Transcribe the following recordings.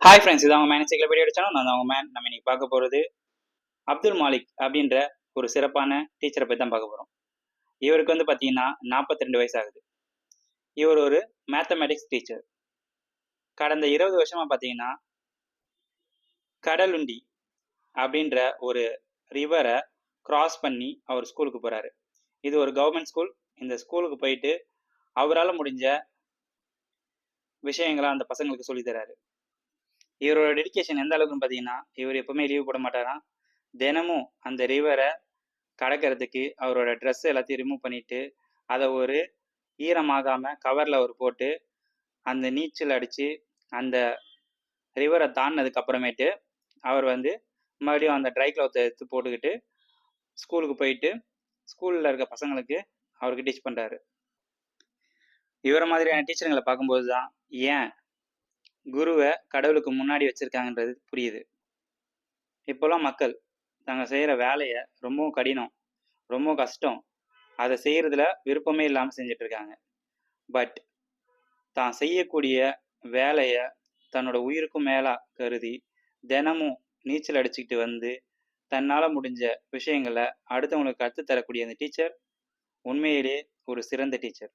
Hi friends, இது அவங்க man encyclopedia channel. நான் தான் அவங்க மேன். நம்ம இன்னைக்கு பார்க்க போகிறது அப்துல் மாலிக் அப்படின்ற ஒரு சிறப்பான டீச்சரை பற்றி தான் பார்க்க போகிறோம். இவருக்கு வந்து பார்த்தீங்கன்னா 42 வயசு ஆகுது. இவர் ஒரு மேத்தமேட்டிக்ஸ் டீச்சர். கடந்த 20 வருஷமாக பார்த்தீங்கன்னா கடலுண்டி அப்படின்ற ஒரு ரிவரை கிராஸ் பண்ணி அவர் ஸ்கூலுக்கு போகிறாரு. இது ஒரு கவர்மெண்ட் ஸ்கூல். இந்த ஸ்கூலுக்கு போயிட்டு அவரால் முடிஞ்ச விஷயங்களை அந்த பசங்களுக்கு சொல்லித்தராரு. இவரோட டெடிக்கேஷன் எந்த அளவுக்குன்னு பார்த்தீங்கன்னா, இவர் எப்பவுமே லீவ் போட மாட்டாராம். தினமும் அந்த ரிவரை கடக்கிறதுக்கு அவரோட ட்ரெஸ் எல்லாத்தையும் ரிமூவ் பண்ணிட்டு அதை ஒரு ஈரமாகாமல் கவரில் அவர் போட்டு அந்த நீச்சல் அடித்து அந்த ரிவரை தாண்டினதுக்கு அப்புறமேட்டு அவர் வந்து மறுபடியும் அந்த ட்ரை கிளாத்தை எடுத்து போட்டுக்கிட்டு ஸ்கூலுக்கு போயிட்டு ஸ்கூலில் இருக்க பசங்களுக்கு அவருக்கு டீச் பண்ணுறாரு. இவரை மாதிரியான டீச்சருங்களை பார்க்கும்போது தான் ஏன் குருவை கடவுளுக்கு முன்னாடி வச்சுருக்காங்கன்றது புரியுது. இப்போல்லாம் மக்கள் தாங்க செய்கிற வேலையை ரொம்பவும் கடினம், ரொம்ப கஷ்டம், அதை செய்கிறதுல விருப்பமே இல்லாமல் செஞ்சுட்டு இருக்காங்க. பட் தான் செய்யக்கூடிய வேலையை தன்னோட உயிருக்கும் மேலாக கருதி தினமும் நீச்சல் அடிச்சுக்கிட்டு வந்து தன்னால் முடிஞ்ச விஷயங்களை அடுத்தவங்களுக்கு கற்றுத்தரக்கூடிய அந்த டீச்சர் உண்மையிலே ஒரு சிறந்த டீச்சர்.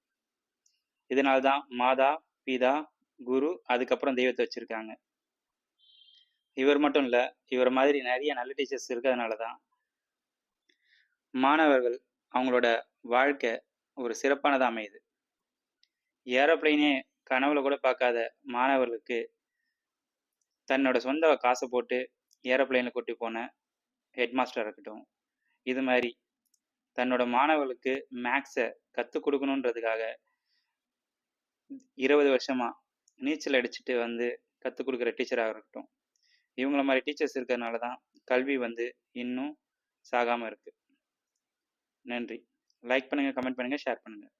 இதனால்தான் மாதா, பிதா, குரு, அதுக்கப்புறம் தெய்வத்தை வச்சுருக்காங்க. இவர் மட்டும் இல்லை, இவர் மாதிரி நிறைய நல்ல டீச்சர்ஸ் இருக்கிறதுனால தான் மாணவர்கள் அவங்களோட வாழ்க்கை ஒரு சிறப்பானதாக அமையுது. ஏரோப்ளைனே கனவுல கூட பார்க்காத மாணவர்களுக்கு தன்னோட சொந்த காசை போட்டு ஏரோப்ளைனில் கூட்டி போன ஹெட் மாஸ்டராக இருக்கட்டும், இது மாதிரி தன்னோட மாணவர்களுக்கு மேக்ஸை கற்றுக் கொடுக்கணுன்றதுக்காக 20 வருஷமாக நீச்சல் அடிச்சுட்டு வந்து கற்றுக் கொடுக்குற டீச்சராக இருக்கட்டும், இவங்கள மாதிரி டீச்சர்ஸ் இருக்கிறதுனால தான் கல்வி வந்து இன்னும் சாகாமல் இருக்குது. நன்றி. லைக் பண்ணுங்கள், கமெண்ட் பண்ணுங்கள், ஷேர் பண்ணுங்கள்.